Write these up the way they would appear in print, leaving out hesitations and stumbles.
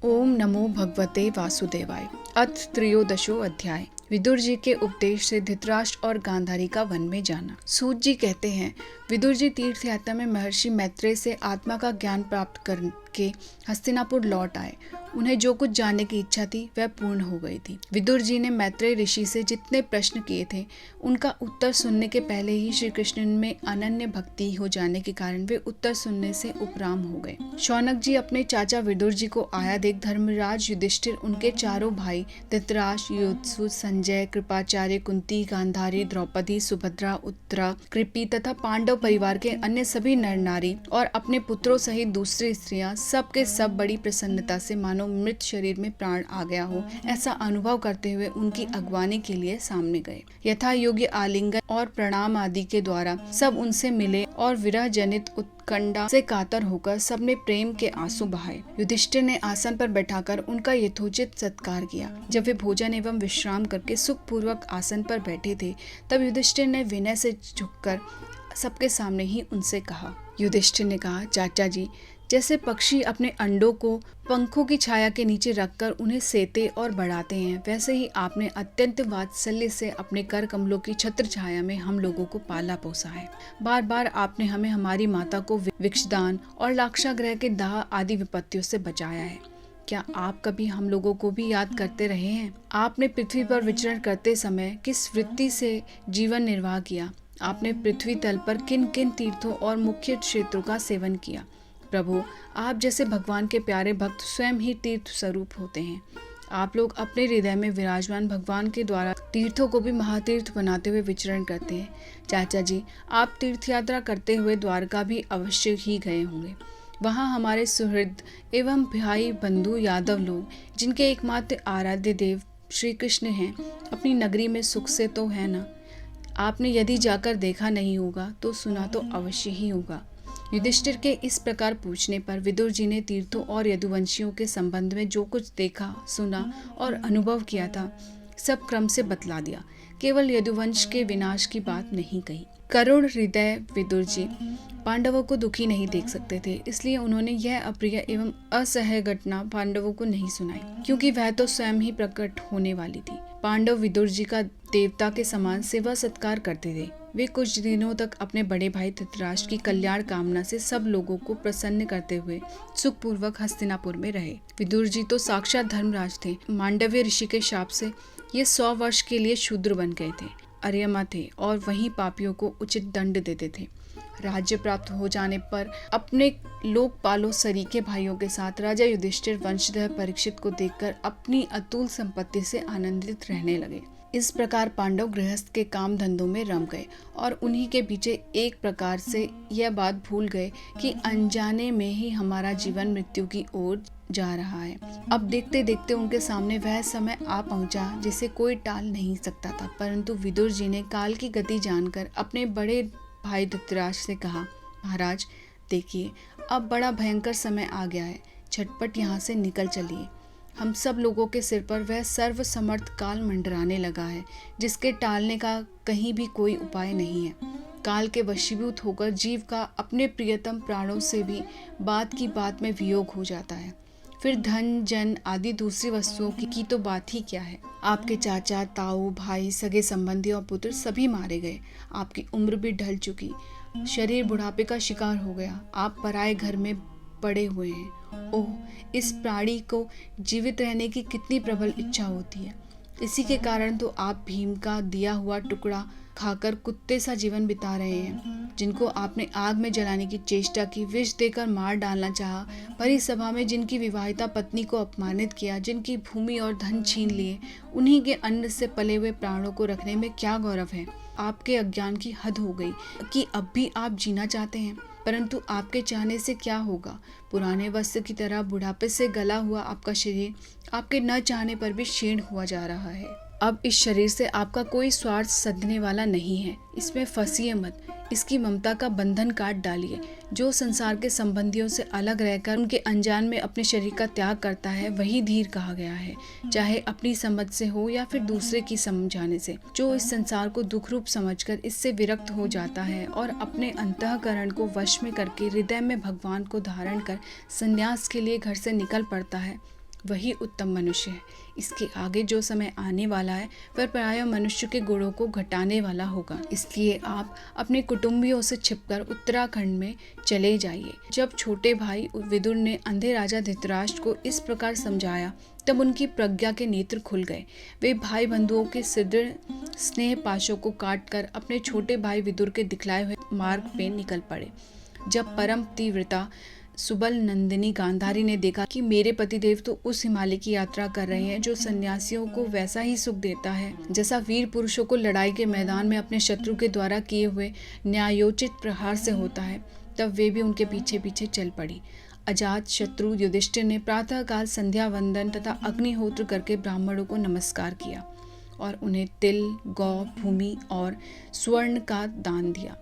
ओम नमो भगवते वासुदेवाय। अथ त्रयोदशो अध्याय। विदुर जी के उपदेश से धृतराष्ट्र और गांधारी का वन में जाना। सूत जी कहते हैं, विदुर जी तीर्थ यात्रा में महर्षि मैत्रेय से आत्मा का ज्ञान प्राप्त करके हस्तिनापुर लौट आए। उन्हें जो कुछ जानने की इच्छा थी वह पूर्ण हो गई थी। विदुर जी ने मैत्रेय ऋषि से जितने प्रश्न किए थे उनका उत्तर सुनने के पहले ही श्री कृष्ण में अनन्य भक्ति हो जाने के कारण वे उत्तर सुनने से उपराम हो गए। शौनक जी अपने चाचा विदुर जी को आया देख धर्मराज युधिष्ठिर, उनके चारों भाई धृतराष्ट्र, युधिष्ठिर, संजय, कृपाचार्य, कुंती, गांधारी, द्रौपदी, सुभद्रा, उत्तरा, कृपि तथा पांडव परिवार के अन्य सभी नर नारी और अपने पुत्रों सहित दूसरी स्त्रियां सब के सब बड़ी प्रसन्नता से मानो मृत शरीर में प्राण आ गया हो ऐसा अनुभव करते हुए उनकी अगवानी के लिए सामने गए। यथा योग्य आलिंगन और प्रणाम आदि के द्वारा सब उनसे मिले और विरह जनित उत्कंठा से कातर होकर सबने प्रेम के आंसू बहाए। युधिष्ठिर ने आसन पर बैठाकर उनका यथोचित सत्कार किया। जब वे भोजन एवं विश्राम करके सुख पूर्वक आसन पर बैठे थे तब युधिष्ठिर ने विनय से झुककर सबके सामने ही उनसे कहा। युधिष्ठिर ने कहा, चाचा जी, जैसे पक्षी अपने अंडों को पंखों की छाया के नीचे रखकर उन्हें सेते और बढ़ाते हैं, वैसे ही आपने अत्यंत वात्सल्य से अपने कर कमलों की छत्र छाया में हम लोगों को पाला पोसा है। बार बार आपने हमें हमारी माता को विक्षदान और लाक्षागृह के दाह आदि विपत्तियों से बचाया है। क्या आप कभी हम लोगों को भी याद करते रहे हैं? आपने पृथ्वी पर विचरण करते समय किस वृत्ति से जीवन निर्वाह किया? आपने पृथ्वी तल पर किन किन तीर्थों और मुख्य क्षेत्रों का सेवन किया? प्रभु, आप जैसे भगवान के प्यारे भक्त स्वयं ही तीर्थ स्वरूप होते हैं। आप लोग अपने हृदय में विराजमान भगवान के द्वारा तीर्थों को भी महातीर्थ बनाते हुए विचरण करते हैं। चाचा जी, आप तीर्थ यात्रा करते हुए द्वारका भी अवश्य ही गए होंगे। वहाँ हमारे सुहृद एवं भाई बंधु यादव लोग, जिनके एकमात्र आराध्य देव श्री कृष्ण हैं, अपनी नगरी में सुख से तो है ना? आपने यदि जाकर देखा नहीं होगा तो सुना तो अवश्य ही होगा। युधिष्ठिर के इस प्रकार पूछने पर विदुर जी ने तीर्थों और यदुवंशियों के संबंध में जो कुछ देखा, सुना और अनुभव किया था सब क्रम से बतला दिया। केवल यदुवंश के विनाश की बात नहीं कही। करुण हृदय विदुर जी पांडवों को दुखी नहीं देख सकते थे, इसलिए उन्होंने यह अप्रिय एवं असह्य घटना पांडवों को नहीं सुनाई, क्योंकि वह तो स्वयं ही प्रकट होने वाली थी। पांडव विदुर जी का देवता के समान सेवा सत्कार करते थे। वे कुछ दिनों तक अपने बड़े भाई धृतराष्ट्र की कल्याण कामना से सब लोगों को प्रसन्न करते हुए सुखपूर्वक हस्तिनापुर में रहे। विदुर जी तो साक्षात धर्मराज थे। मांडव्य ऋषि के शाप से ये 100 वर्ष के लिए शूद्र बन गए थे, अर्यमा थे और वहीं पापियों को उचित दंड देते थे। राज्य प्राप्त हो जाने पर अपने लोकपालों सरीखे भाइयों के साथ राजा युधिष्ठिर वंशधर परीक्षित को देखकर अपनी अतुल संपत्ति से आनंदित रहने लगे। इस प्रकार पांडव गृहस्थ के काम धंधों में रम गए और उन्हीं के पीछे एक प्रकार से यह बात भूल गए कि अनजाने में ही हमारा जीवन मृत्यु की ओर जा रहा है। अब देखते देखते उनके सामने वह समय आ पहुंचा जिसे कोई टाल नहीं सकता था। परंतु विदुर जी ने काल की गति जानकर अपने बड़े भाई धृतराष्ट्र से कहा, महाराज देखिए, अब बड़ा भयंकर समय आ गया है, झटपट यहाँ से निकल चलिए। हम सब लोगों के सिर पर वह सर्व समर्थ काल मंडराने लगा है, जिसके टालने का कहीं भी कोई उपाय नहीं है। काल के वशीभूत होकर जीव का अपने प्रियतम प्राणों से भी बात की बात में वियोग हो जाता है। फिर धन, जन आदि दूसरी वस्तुओं की तो बात ही क्या है। आपके चाचा, ताऊ, भाई, सगे संबंधी और पुत्र सभी मारे गए। आपकी उम्र भी ढल चुकी, शरीर बुढ़ापे का शिकार हो गया। आप पराए घर में पड़े हुए हैं। ओह, इस प्राणी को जीवित रहने की कितनी प्रबल इच्छा होती है। इसी के कारण तो आप भीम का दिया हुआ टुकड़ा खाकर कुत्ते सा जीवन बिता रहे हैं। जिनको आपने आग में जलाने की चेष्टा की, विष देकर मार डालना चाहा, भरी सभा में जिनकी विवाहिता पत्नी को अपमानित किया, जिनकी भूमि और धन छीन लिए, उन्हीं के अन्न से पले हुए प्राणों को रखने में क्या गौरव है। आपके अज्ञान की हद हो गई कि अब भी आप जीना चाहते हैं, परंतु आपके चाहने से क्या होगा। पुराने वस्त्र की तरह बुढ़ापे से गला हुआ आपका शरीर आपके न चाहने पर भी क्षीण हुआ जा रहा है। अब इस शरीर से आपका कोई स्वार्थ सधने वाला नहीं है। इसमें फंसिए मत, इसकी ममता का बंधन काट डालिए। जो संसार के संबंधियों से अलग रहकर उनके अनजान में अपने शरीर का त्याग करता है वही धीर कहा गया है, चाहे अपनी समझ से हो या फिर दूसरे की समझाने से। जो इस संसार को दुख रूप समझकर इससे विरक्त हो जाता है और अपने अंतःकरण को वश में करके हृदय में भगवान को धारण कर संन्यास के लिए घर से निकल पड़ता है, वही उत्तम मनुष्य है। इसके आगे जो समय आने वाला है वह प्रायः मनुष्य के गुणों को घटाने वाला होगा। इसलिए आप अपने कुटुंबियों से छिपकर उत्तराखंड में चले जाइए। जब छोटे भाई विदुर ने अंधे राजा धृतराष्ट्र को इस प्रकार समझाया तब उनकी प्रज्ञा के नेत्र खुल गए। वे भाई बंधुओं के सुदृढ़ स्नेह पाशों को काटकर अपने छोटे भाई विदुर के दिखलाए हुए मार्ग पे निकल पड़े। जब परम तीव्रता सुबल नंदिनी गांधारी ने देखा कि मेरे पतिदेव तो उस हिमालय की यात्रा कर रहे हैं जो सन्यासियों को वैसा ही सुख देता है जैसा वीर पुरुषों को लड़ाई के मैदान में अपने शत्रु के द्वारा किए हुए न्यायोचित प्रहार से होता है, तब वे भी उनके पीछे पीछे चल पड़ी। अजात शत्रु युधिष्ठिर ने प्रातःकाल संध्या वंदन तथा अग्निहोत्र करके ब्राह्मणों को नमस्कार किया और उन्हें तिल, गौ, भूमि और स्वर्ण का दान दिया।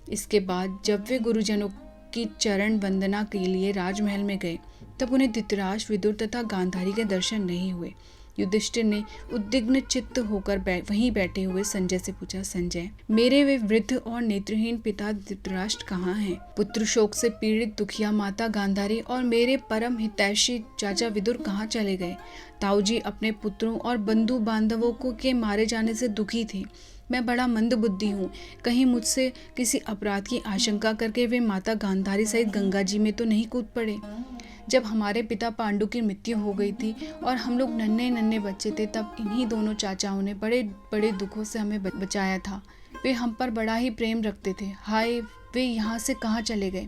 इसके बाद जब वे गुरुजनों की चरण वंदना के लिए राजमहल में गए तब उन्हें धृतराष्ट्र, विदुर तथा गांधारी के दर्शन नहीं हुए। युधिष्ठिर ने उद्विग्न चित्त होकर वहीं बैठे हुए संजय से पूछा, संजय, मेरे वे वृद्ध और नेत्रहीन पिता धृतराष्ट्र कहाँ हैं? पुत्र शोक से पीड़ित दुखिया माता गांधारी और मेरे परम हितैषी चाचा विदुर कहाँ चले गए? ताऊजी अपने पुत्रों और बंधु बांधवों को के मारे जाने से दुखी थे। मैं बड़ा मंद बुद्धि हूँ, कहीं मुझसे किसी अपराध की आशंका करके वे माता गांधारी सहित गंगा जी में तो नहीं कूद पड़े। जब हमारे पिता पांडु की मृत्यु हो गई थी और हम लोग नन्हे नन्हे बच्चे थे तब इन्हीं दोनों चाचाओं ने बड़े बड़े दुखों से हमें बचाया था। वे हम पर बड़ा ही प्रेम रखते थे। हाय, वे यहाँ से कहाँ चले गए?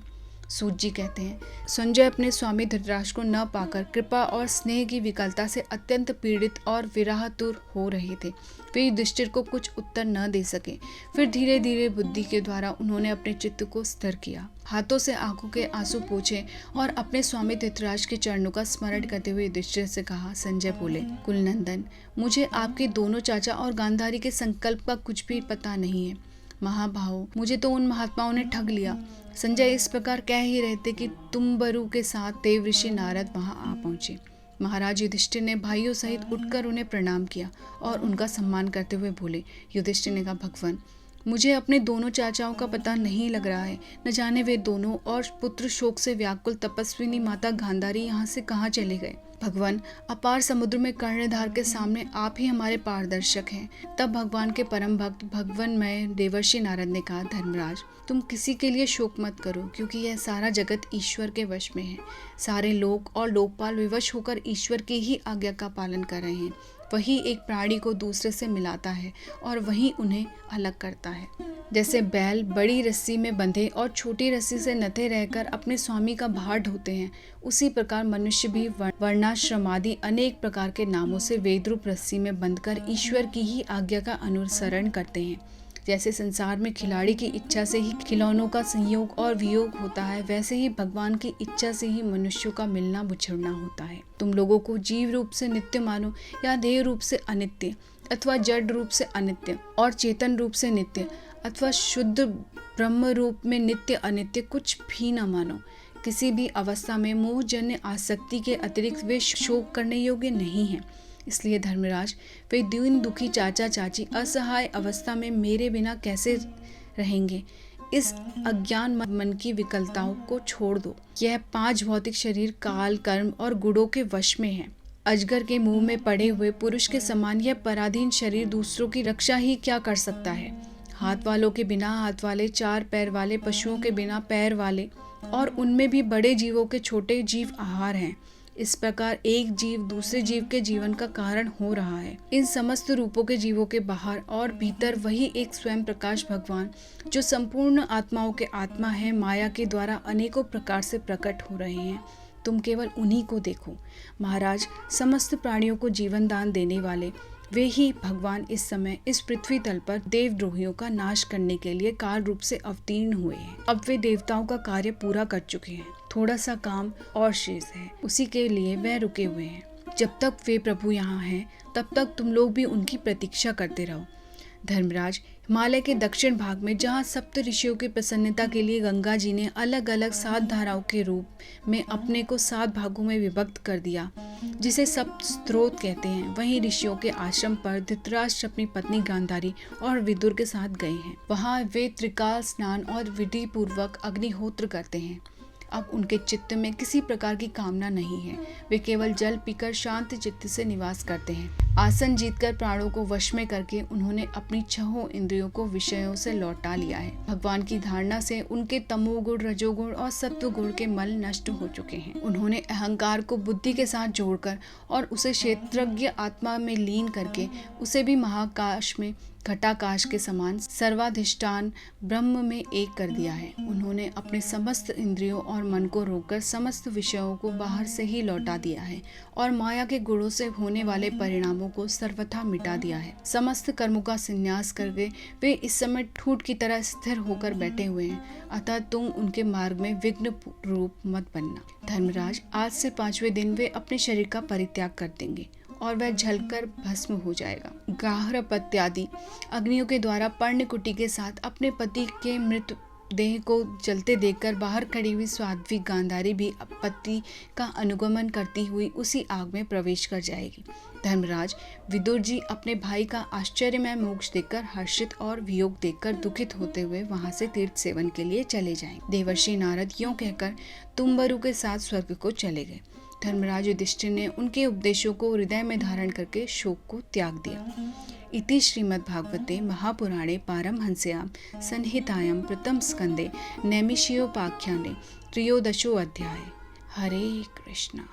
सूत जी कहते हैं, संजय अपने स्वामी धृतराष्ट्र को न पाकर कृपा और स्नेह की विकलता से अत्यंत पीड़ित और विरहातुर हो रहे थे। वे युधिष्ठिर को कुछ उत्तर न दे सके। फिर धीरे धीरे बुद्धि के द्वारा उन्होंने अपने चित्त को स्थिर किया, हाथों से आंखों के आंसू पोंछे और अपने स्वामी धृतराष्ट्र के चरणों का स्मरण करते हुए युधिष्ठिर से कहा। संजय बोले, कुलनंदन, मुझे आपके दोनों चाचा और गांधारी के संकल्प का कुछ भी पता नहीं है। महाभाव, मुझे तो उन महात्माओं ने ठग लिया। संजय इस प्रकार कह ही रहे थे कि तुम्बरु के साथ देव ऋषि नारद वहां आ पहुंचे। महाराज युधिष्ठिर ने भाइयों सहित उठकर उन्हें प्रणाम किया और उनका सम्मान करते हुए बोले। युधिष्ठिर ने कहा, भगवान, मुझे अपने दोनों चाचाओं का पता नहीं लग रहा है। न जाने वे दोनों और पुत्र शोक से व्याकुल तपस्विनी माता गांधारी यहाँ से कहाँ चले गए। भगवान, अपार समुद्र में कर्णधार के सामने आप ही हमारे पारदर्शक हैं। तब भगवान के परम भक्त भगवनमय देवर्षि नारद ने कहा, धर्मराज, तुम किसी के लिए शोक मत करो, क्योंकि यह सारा जगत ईश्वर के वश में है। सारे लोक और लोकपाल विवश होकर ईश्वर की ही आज्ञा का पालन कर रहे हैं। वही एक प्राणी को दूसरे से मिलाता है और वही उन्हें अलग करता है। जैसे बैल बड़ी रस्सी में बंधे और छोटी रस्सी से नथे रहकर अपने स्वामी का भार ढोते हैं, उसी प्रकार मनुष्य भी वर्णाश्रमादि अनेक प्रकार के नामों से वेदरूप रस्सी में बंधकर ईश्वर की ही आज्ञा का अनुसरण करते हैं। जैसे संसार में खिलाड़ी की इच्छा से ही खिलौनों का संयोग और वियोग होता है, वैसे ही भगवान की इच्छा से ही मनुष्यों का मिलना बिछड़ना होता है। तुम लोगों को जीव रूप से नित्य मानो या देह रूप से अनित्य, अथवा जड़ रूप से अनित्य और चेतन रूप से नित्य, अथवा शुद्ध ब्रह्म रूप में नित्य अनित्य कुछ भी न मानो। किसी भी अवस्था में मोहजन्य आसक्ति के अतिरिक्त वे शोक करने योग्य नहीं है। इसलिए धर्मराज, वे दीन दुखी चाचा चाची असहाय अवस्था में मेरे बिना कैसे रहेंगे? इस अज्ञान मन की विकलताओं को छोड़ दो। यह 5 भौतिक शरीर काल, कर्म और गुणों के वश में है। अजगर के मुंह में पड़े हुए पुरुष के समान यह पराधीन शरीर दूसरों की रक्षा ही क्या कर सकता है? हाथ वालों के बिना हाथ वाले, 4 पैर वाले पशुओं के बिना पैर वाले, और उनमें भी बड़े जीवों के छोटे जीव आहार हैं। इस प्रकार एक जीव दूसरे जीव के जीवन का कारण हो रहा है। इन समस्त रूपों के जीवों के बाहर और भीतर वही एक स्वयं प्रकाश भगवान, जो संपूर्ण आत्माओं के आत्मा है, माया के द्वारा अनेकों प्रकार से प्रकट हो रहे हैं। तुम केवल उन्हीं को देखो। महाराज, समस्त प्राणियों को जीवन दान देने वाले वे ही भगवान इस समय इस पृथ्वी तल पर देवद्रोहियों का नाश करने के लिए काल रूप से अवतीर्ण हुए हैं। अब वे देवताओं का कार्य पूरा कर चुके हैं। थोड़ा सा काम और शेष है, उसी के लिए वह रुके हुए हैं। जब तक वे प्रभु यहाँ हैं तब तक तुम लोग भी उनकी प्रतीक्षा करते रहो। धर्मराज, हिमालय के दक्षिण भाग में जहाँ सप्त ऋषियों की प्रसन्नता के लिए गंगा जी ने अलग अलग 7 धाराओं के रूप में अपने को 7 भागों में विभक्त कर दिया, जिसे सप्त स्रोत कहते हैं, वहीं ऋषियों के आश्रम पर धृतराष्ट्र अपनी पत्नी गांधारी और विदुर के साथ गए हैं। वहाँ वे त्रिकाल स्नान और विधि पूर्वक अग्निहोत्र करते हैं। अब उनके चित्त में किसी प्रकार की कामना नहीं है। वे केवल जल पीकर शांत चित्त से निवास करते हैं। आसन जीतकर प्राणों को वश में करके उन्होंने अपनी छहों इंद्रियों को विषयों से लौटा लिया है। भगवान की धारणा से उनके तमोगुण, रजोगुण और सत्वगुण के मल नष्ट हो चुके हैं। उन्होंने अहंकार को बुद्धि के साथ जोड़कर और उसे क्षेत्रज्ञ आत्मा में लीन करके उसे भी महाकाश में घटाकाश के समान सर्वाधिष्ठान ब्रह्म में एक कर दिया है। उन्होंने अपने समस्त इंद्रियों और मन को रोककर समस्त विषयों को बाहर से ही लौटा दिया है और माया के गुणों से होने वाले परिणामों को सर्वथा मिटा दिया है। समस्त कर्मों का संन्यास करके वे इस समय ठूंठ की तरह स्थिर होकर बैठे हुए हैं। अतः तुम उनके मार्ग में विघ्न रूप मत बनना। धर्मराज, आज से 5वें दिन वे अपने शरीर का परित्याग कर देंगे और वह जलकर भस्म हो जाएगा। गार्हपत्यादि अग्नियों के द्वारा पर्णकुटी के साथ अपने पति के मृत देह को जलते देखकर बाहर खड़ी हुई साध्वी गांधारी भी पति का अनुगमन करती हुई उसी आग में प्रवेश कर जाएगी। धर्मराज, विदुर जी अपने भाई का आश्चर्यमय मोक्ष देखकर हर्षित और वियोग देखकर दुखित होते हुए वहां से तीर्थ सेवन के लिए चले जाएंगे। देवर्षि नारद यूं कहकर तुम्बरु के साथ स्वर्ग को चले गए। धर्मराज युधिष्ठिर ने उनके उपदेशों को हृदय में धारण करके शोक को त्याग दिया। इति श्रीमद्भागवते महापुराणे पारमहंस्यां संहितायां प्रथम स्कंदे नैमिषीयोपाख्याने 13 अध्याय। हरे कृष्णा।